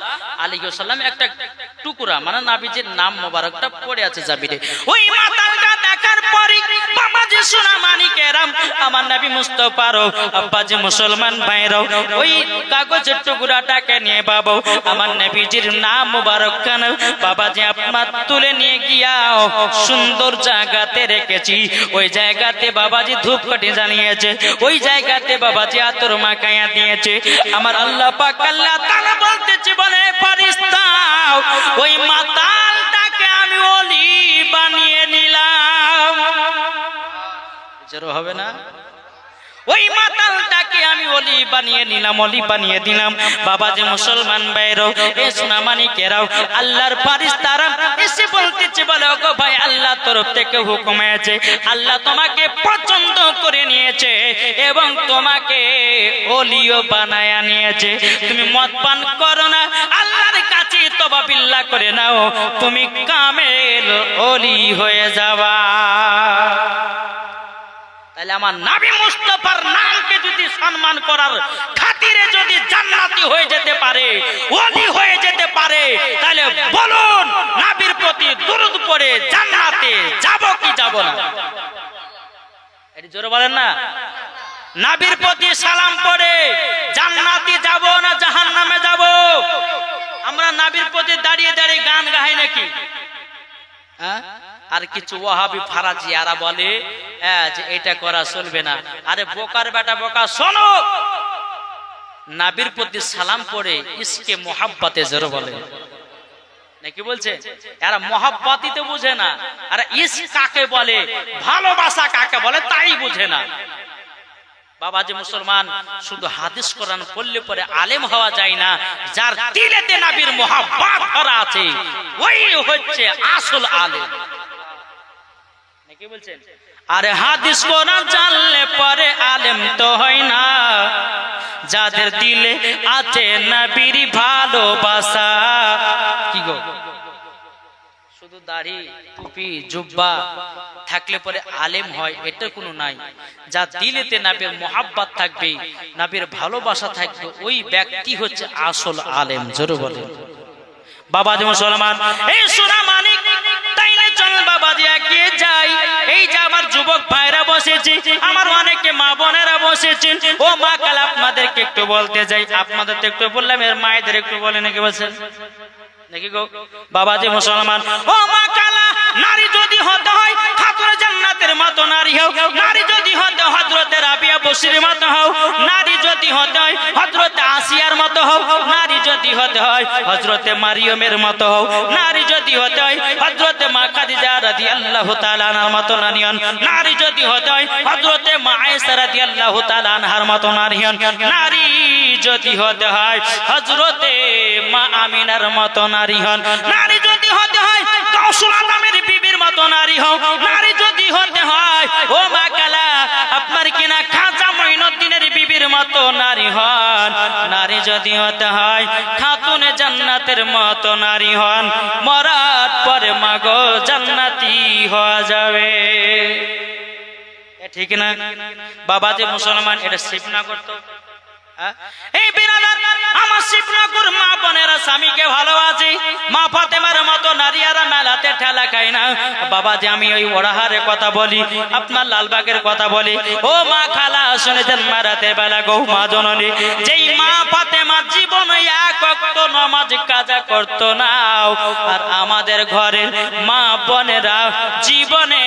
আলাইহি ওয়াসাল্লাম, একটা টুকরা মানে নবীজির নাম মোবারকটা পড়ে আছে জাবিরে। ওই মাতালটা দেখার পরে তারিখ বাবাজি সোনা মানিকেরাম আমার নবী মুস্তাফারও আব্বাজি মুসলমান ভাইরাও ওই কাগজের টুকরাটাকে নিয়ে বাবা আমার নবীজির নাম মুবারক খান বাবাজি আপনার তুলে নিয়ে গিয়াও সুন্দর জায়গাতে রেখেছি ওই জায়গাতে বাবাজি ধূপকাঠি জ্বালিয়েছে ওই জায়গাতে বাবাজি আতর মাখাইয়া দিয়েছে আমার আল্লাহ পাক আল্লাহ তাআলা বলতেছে বলে ফেরেশতা ওই মাতালটাকে আমি ওলি বানিয়ে নিলাম জোরে হবে না ওই মাতালটাকে আমি ওলি বানিয়ে নিলাম ওলি বানিয়ে দিলাম বাবা যে মুসলমান ভাইরাও এই সোনা মানিকেরাও আল্লাহর ফেরেশতারা এসে বলতেছে বলে ওগো ভাই আল্লাহ তরফ থেকে হুকুম আছে আল্লাহ তোমাকে পছন্দ করে নিয়েছে এবং তোমাকে ওলিও বানায়া নিয়েছে তুমি মদ পান করো না আল্লাহর কাছে তওবা বিল্লাহ করে নাও তুমি কামেল ওলি হয়ে যাবা তাহলে আমার নবী মুস্তাফার নামকে যদি সম্মান করার খাতিরে যদি জান্নাতি হয়ে যেতে পারে ওলি হয়ে যেতে পারে তাহলে বলুন নবীর প্রতি দরুদ পড়ে জান্নাতে যাব কি যাব না এটি জোরে বলেন না নবীর প্রতি সালাম পড়ে জান্নাতে যাব না জাহান্নামে যাব আমরা নবীর প্রতি দাঁড়িয়ে দাঁড়িয়ে গান গাই নাকি হ্যাঁ আর কিছু ওয়াহাবি ফারাজিয়ারা বলে যে এটা করা চলবে না আরে বোকার বেটা বোকা শোনো নবীর প্রতি সালাম পড়ে ইসকে মোহাব্বতে জোরে বলে নাকি বলছে এরা মোহাব্বতই তো বুঝে না আর ইস কাকে বলে ভালোবাসা কাকে বলে তাই বুঝে না বাবাজি মুসলমান শুধু হাদিস কোরআন পড়লে পরে আলেম হওয়া যায় না যার দিলেতে নবীর মোহাব্বত ভরা আছে ওই হচ্ছে আসল আলেম নাকি বলছেন আরে হাদিস কোরআন জানলে পরে আলেম তো হয় না যাদের দিলে আছে নবীর ভালোবাসা কি গো শুধু দাড়ি টুপি জুব্বা থাকলে পরে আলেম হয় এটা কোনো নাই যা দিলেতে নবীর মোহাব্বত থাকবে নবীর ভালোবাসা থাকবে ওই ব্যক্তি হচ্ছে আসল আলেম জোরে বলে বাবাজি মুসলমান এই সোনা মানিক তাইলে চল বাবাজি এগিয়ে যাই এই যে আমার যুবক ভাইরা বসেছে আমার অনেকে মা বোনেরা বসেছেন ও মা কাল আপনাদেরকে একটু বলতে যাই আপনাদের তো একটু বললাম এর মায়েদের একটু বলে নাকি বলছেন নাকি গো বাবাজি মুসলমান ও মা কালা নারী যদি হতে হয় খাতুন জান্নাতের মতো নারী হও নারী যদি হতে হযরতে রাবিয়া বসরির মতো হও নারী যদি হতে হয় হযরতে আসিয়ার মতো হও নারী যদি হতে হয় হযরতে মারিয়মের মতো হও নারী যদি হতে হয় হযরতে মা খাদিজা রাদিয়াল্লাহু তাআলা আনহার মতো নারী হন নারী যদি হতে হয় হযরতে মা আয়েশা রাদিয়াল্লাহু তাআলা আনহার মতো নারী হন নারী যদি হতে হয় হযরতে মা আমিনার মতো নারী হন নারী যদি হতে হয় গাউসুল আজমের বিবির মতো নারী হও নারী যদি হতে হয় ও মা কালা আপনার কিনা খাজা মঈনুদ্দিনের বিবির মতো নারী হন নারী যদি হতে হয় খাতুনে জান্নাতের মতো নারী হন মরার পরে মাগো জান্নাতি হয়ে যাবে ঠিক না বাবাজি মুসলমান এটা শিবনা করতো এই বিরাদার আমার শিবনগর মা বোনেরা স্বামীকে ভালোবাসে মা ফাতেমার মতো নারীরা মেলাতে ঠেলা খায় না বাবাজি আমি ওই ওড়াহারের কথা বলি আপনার লালবাগের কথা বলি ও মা খালা শুনেছেন মারাতে বেলা গো মা জননী যেই মা ফাতেমা জীবনে এক ওয়াক্ত নামাজ কাজা করতো না আর আমাদের ঘরের মা বোনেরা জীবনে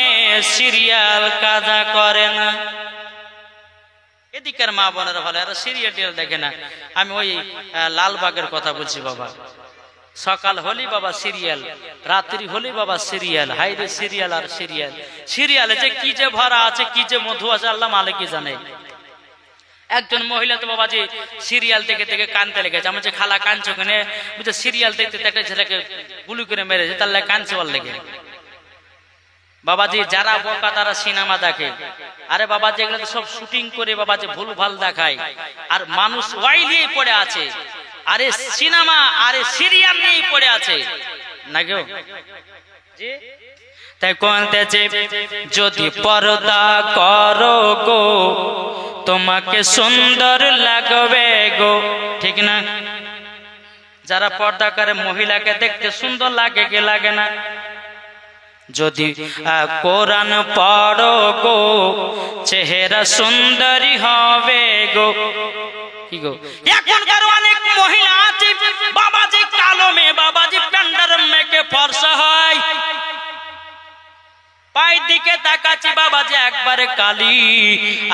সিরিয়াল কাজা করে না এদিকের মা বোনেরা ভালো আর সিরিয়াল দেখে না আমি ওই লালবাগের কথা বলছি বাবা সকাল হলি বাবা সিরিয়াল রাত্রি হলি বাবা সিরিয়াল হাইরে সিরিয়াল আর সিরিয়াল সিরিয়ালে যে কি যে ভরা আছে কি যে মধু আছে আল্লাহ মালিকই জানে একজন মহিলা তো বাবা যে সিরিয়াল দেখে দেখে কানতে লেগেছে আমার যে খালা কানছো কেন বুঝছো সিরিয়াল দেখতে একটা ছেলেকে গুলি করে মেরেছে তার লাগে কানছে বল লেগে বাবাজি যারা বোকা তারা সিনেমা দেখে আরে বাবাজি এগুলো তো সব শুটিং করে বাবাজি ভুল ভাল দেখায় আর মানুষ ওয়াইলিয়ে পড়ে আছে আরে সিনেমা আরে সিরিয়াল নিয়ে পড়ে আছে না গো জি তাই কোনতেছে যদি পর্দা করো গো তোমাকে সুন্দর লাগবে গো ঠিক না যারা পর্দা করে মহিলাকে দেখতে সুন্দর লাগে কি লাগে না যদি কোরআন পড়ো গো চেহারা সুন্দরী হবে গো। কি গো এখনকার অনেক মহিলা আছে বাবাজি কালো মেয়ে, বাবাজি প্যান্ডার মেয়েকে ফর্সা হয়, পায়ের দিকে তাকাচ্ছি বাবাজি একবারে কালি,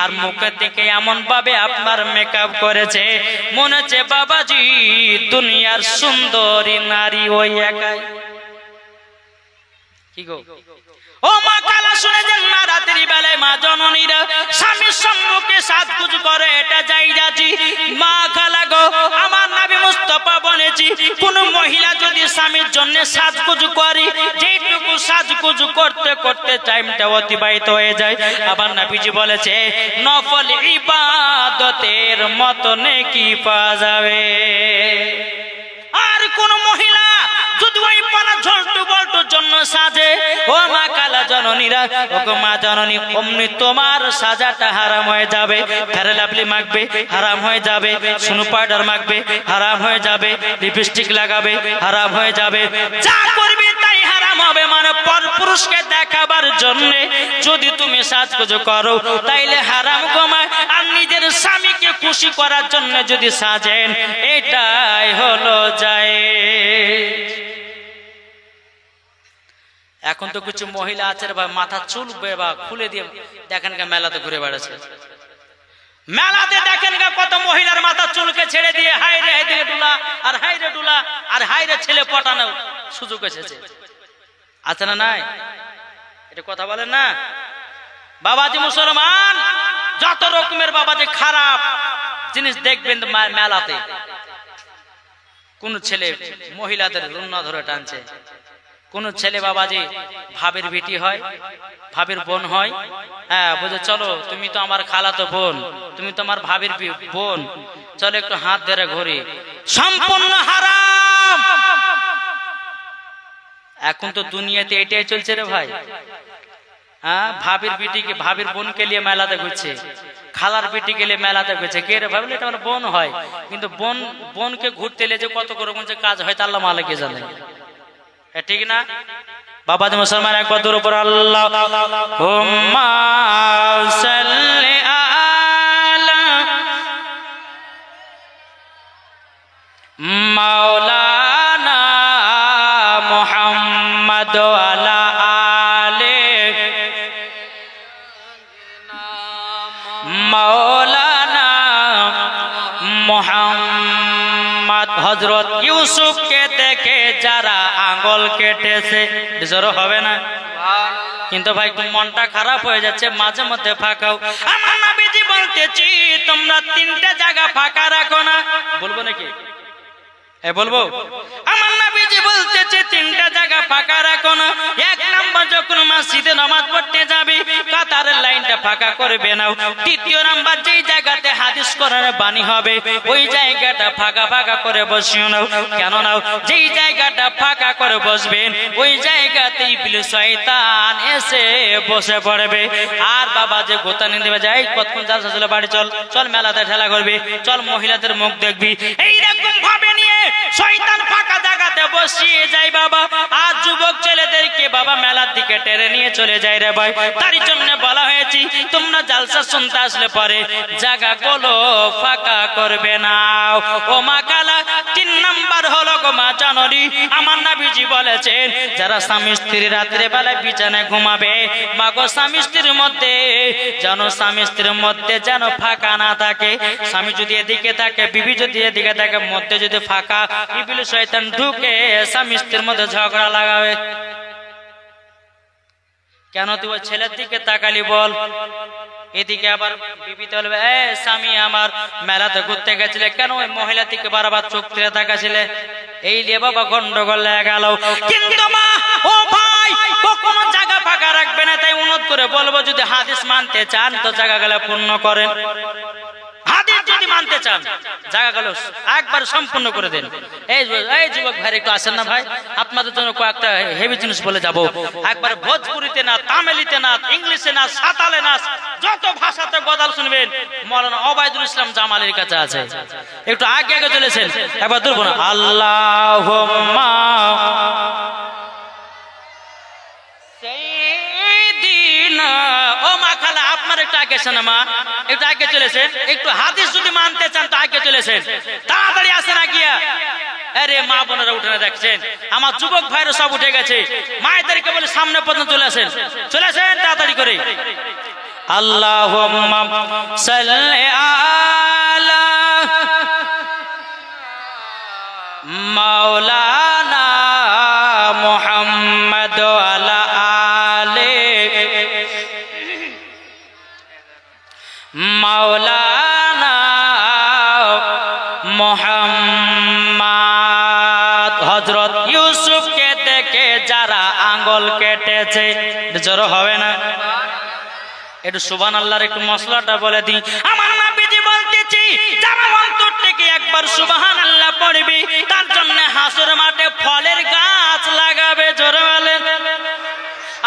আর মুখের দিকে এমন ভাবে আপনার মেকআপ করেছে মনে হচ্ছে বাবাজি দুনিয়ার সুন্দরী নারী ওই একাই। কি গো ও মা কালা শুনে যান না, রাত্রি বেলায় মা জননীরা স্বামীর সম্মুখে সাজগুজ করে, এটা যাই যাচ্ছি মা খালা গো আমার নবী মুস্তাফা বলেছি কোন মহিলা যদি স্বামীর জন্য সাজগুজ করে, যেটুকু সাজগুজ করতে করতে টাইমটা অতিবাহিত হয়ে যায়, আবার নবীজি বলেছে নফল ইবাদতের মতো নেকি পাওয়া যাবে। আর কোন মহিলা যদি ওই পানা ঝলটু বল্টুর জন্য সাজে, ও মা কালা জননীরা, ও মা জননী অমনি তোমার সাজাটা হারাম হয়ে যাবে। ফেয়ার লাভলি মাখবে হারাম হয়ে যাবে, সুনু পাউডার মাখবে হারাম হয়ে যাবে, লিপস্টিক লাগাবে হারাম হয়ে যাবে, যা করবে তাই হারাম হবে। মানে পরপুরুষকে দেখাবার জন্য যদি তুমি সাজগোজ করো তাইলে হারাম কমায়, আর নিজের স্বামীকে খুশি করার জন্য যদি সাজেন এটাই হলো যায়। এখন তো কিছু মহিলা আছে ভাই মাথা চুল বা খুলে দিয়ে দেখেন মেলাতে ঘুরে বেড়াচ্ছে, মেলাতে দেখেন কত মহিলার মাথা চুলকে ছেড়ে দিয়ে হাই রে হাইরে ডুলা আর হাইরে ডুলা আর হাইরে ছেলে পটানো সুযোগ এসেছে, আছে না নাই? এটা কথা বলেন না বাবাজি মুসলমান, যত রকমের বাবাজি খারাপ জিনিস দেখবেন মেলাতে। কোন ছেলে মহিলাদের রুন্না ধরে টানছে, কোন ছেলে বাবাজি ভাবের বেটি হয়, ভাবের বোন হয়, হ্যাঁ বুঝে চলো তুমি তো আমার খালাতো বোন, তুমি তো আমার ভাবের বোন, চলো একটু হাত ধরে ঘুরি, সম্পূর্ণ হারাম। এখন তো দুনিয়াতে এটাই চলছে রে ভাই। হ্যাঁ ভাবির বেটিকে ভাবির বোনকে নিয়ে মেলাতে ঘুরছে, খালার বেটিকে নিয়ে মেলাতে ঘুরছে, কে রে ভাবলে এটা আমার বোন হয়, কিন্তু বোনকে ঘুরতে এলে যে কত রকম যে কাজ হয় তা আল্লাহ মালিক জানে, ঠিক না বাবাজি মুসলমান? একবার দূর উপর আল্লাহুম্মা সাল্লি আলা মাওলানা মুহাম্মদ আলা আলে মাওলানা মুহাম্মদ। হযরত ইউসুফকে দেখে যারা আঙ্গুল কেটেছে জোর হবে না, কিন্তু ভাই মনটা খারাপ হয়ে যাচ্ছে, মাঝে মধ্যে ফাঁকাও। আমার নবীজি বলতেছি তোমরা তিনটা জায়গা ফাঁকা রাখো না, বলবো নাকি? বলবো আমার নবীজি বলতেছে তিনটা জায়গা ফাঁকা রাখো না। এক নাম্বার যখন মসজিদে নামাজ পড়তে যাবে কাতারের লাইনটা ফাঁকা করবে না। দ্বিতীয় নাম্বার যেই জায়গাতে হাদিস কোরআনের বাণী হবে ওই জায়গাটা ফাঁকা ফাঁকা করে বসিও না। কেন না? যেই জায়গাটা ফাঁকা করে বসবেন ওই জায়গাতে ইবলিস শয়তান এসে বসে পড়বে। আর বাবা যে গোতা নিয়ে দেবে যাই কতক্ষণ জালসা চলে বাড়ি চল, চল মেলাতে ঠেলা করবি, চল মহিলাদের মুখ দেখবি, এইরকম ভাবে নিয়ে শয়তান ফাঁকা জায়গাতে বসিয়ে যায় বাবা। আর যুবক ছেলেদেরকে বাবা মেলার দিকে টেনে নিয়ে চলে যায় রে ভাই। তার জন্য বলা হয়েছে তোমরা জালসা শুনতে আসলে পরে জায়গাগুলো ফাঁকা করবে না। ও মা কালা, তিন নাম্বার হলো গো মা জানরি, আমার নবীজি বলেছেন যারা স্বামী স্ত্রী রাত্রে বেলায় বিছানায় ঘুমাবে মা গো স্বামী স্ত্রীর মধ্যে যেন ফাঁকা না থাকে। স্বামী যদি এদিকে থাকে, বিবি যদি এদিকে থাকে, মধ্যে যদি ফাঁকা, ইবলিস শয়তান ঢুকে স্বামী স্ত্রীর মধ্যে ঝগড়া লাগাবে। কেন তুই ওই ছেলের দিকে তাকালি বল, এদিকে আবার বিবিতে বলবে এ স্বামী আমার মেলাতে ঘুরতে গেছিলে, কেন ওই মহিলার দিকে বারবার চোখ তুলে তাকাছিলে? এই নিয়ে বাবা গন্ডগোল লেগে গেল। কিন্তু মা ও ভাই কখনো জায়গা ফাঁকা রাখবে না। তাই অনুরোধ করে বলবো যদি হাদিস মানতে চান তো জায়গা গেলে পূর্ণ করেন, হাদিস যদি মানতে চান জায়গা গেল একবার সম্পূর্ণ করে দেন। এই যুবক ভাই একটু আসেন না ভাই, আপনাদের জন্য কয়েকটা হেভি জিনিস বলে যাবো। একবার ভোজপুরিতে না, তামিলিতে না, ইংলিশে না, সাঁতালে না, যত ভাষাতে গজাল শুনবেন মৌলানা ওবায়দুল ইসলাম জামালের কাছে আছে। একটু আগে আগে চলেছেন, একবার দূর না আল্লাহুম্মা আর একটু আগে এসে না মা, একটু আগে চলেছেন, একটু হাদিস যদি মানতে চান তো আগে চলেছেন, তাড়াতাড়ি আসেন আগিয়া। আরে মা বোনেরা উঠে না দেখছেন, আমার যুবক ভাইরা সব উঠে গেছে, মায়েদেরকে বলে সামনে পর্যন্ত চলে আসেন, চলে আসেন তাড়াতাড়ি করে। আল্লাহুম্মা সাল্লি আলা মাওলানা মুহাম্মদ আলা আলে মাওলানা মুহাম্মদ। হযরত ইউসুফকে দেখে যারা আঙ্গুল কেটেছে, জোর হবে না? একটু সুবহানাল্লাহর একটু মশলাটা বলে দিই। আমার নবীজি বলতেছি, যারা অন্তর থেকে একবার সুবহানাল্লাহ পড়বে তার জন্য হাসর মাঠে ফলের গাছ লাগাবে। জোরে বলেন।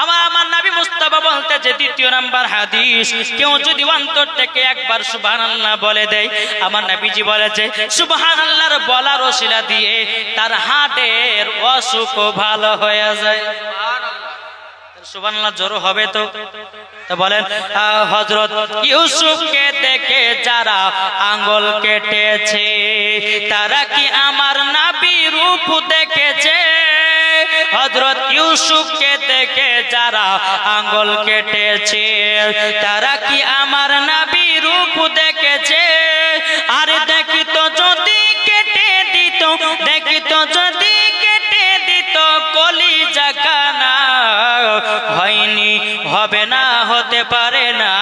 আমার নবী মুস্তাফা বলতেছে, দ্বিতীয় নাম্বার হাদিস, কেউ যদি অন্তর থেকে একবার সুবহানাল্লাহ বলে দেয়, আমার নবীজি বলেছে সুবহানাল্লাহর বলার ওসিলা দিয়ে তার হার্টের অসুখ ভালো হয়ে যায়। সুবহানাল্লাহ জোর হবে তো? তো বলেন, হযরত ইউসুফকে দেখে যারা আঙ্গুল কেটেছে তারা কি আমার নবী রূপ দেখেছে? হযরত ইউসুফকে দেখে যারা আঙ্গুল কেটেছে তারা কি আমার নবী রূপ দেখেছে? আরে দেখিত যদি কেটে দিত, দেখিত যদি কেটে দিত কলিজা কানা, হয়নি হবে না হতে পারে না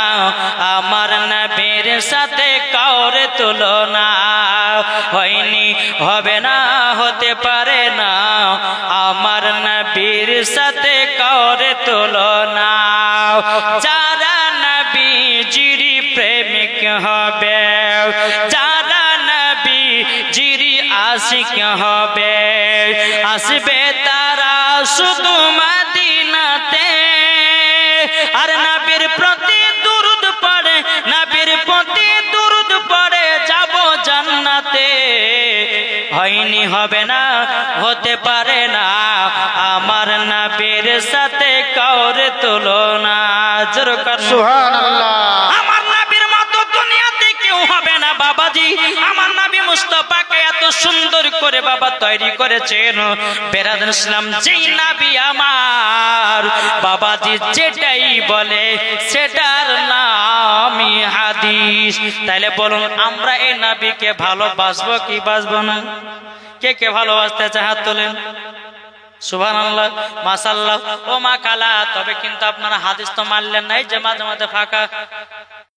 আমার নবীর সাথে কাউরে তুলনা, হয়নি হবে না হতে পারে না আমার নবীর সাথে কাউরে তুলনা। যারা নবীজির প্রেমিক হবে, যারা নবীজির আশিক হবে, আসবে তারা শুধু মদিনাতে, আর নবীর প্রতি দুরূদ পড়ে, নবীর প্রতি দুরূদ পড়ে যাব জান্নাতে, হয়নি হবে না হতে পারে না আমার নবীর সাথে কাউরে তুলনা। জোরে কর সুবহানাল্লাহ। আমার নবীর মতো দুনিয়াতে কেউ হবে না বাবাজি। আমার নবী মুস্তাফাকে এত সুন্দর করে বাবা তৈরি করেছেন, বেরাদার ইসলাম, যেই নবী আমার বাবাজি যেটাই বলে সেটার নামই হাদিস। তাইলে বলুন, আমরা এই নবীকে ভালোবাসবো কি বাসবো না? কে কে ভালোবাসতে চায় হাত তোলেন। সুবহানাল্লাহ, মাশাআল্লাহ। ও মা কালা, তবে কিন্তু আপনারা হাদিস তো মানলেন নাই যে মাঝে মাঝে ফাঁকা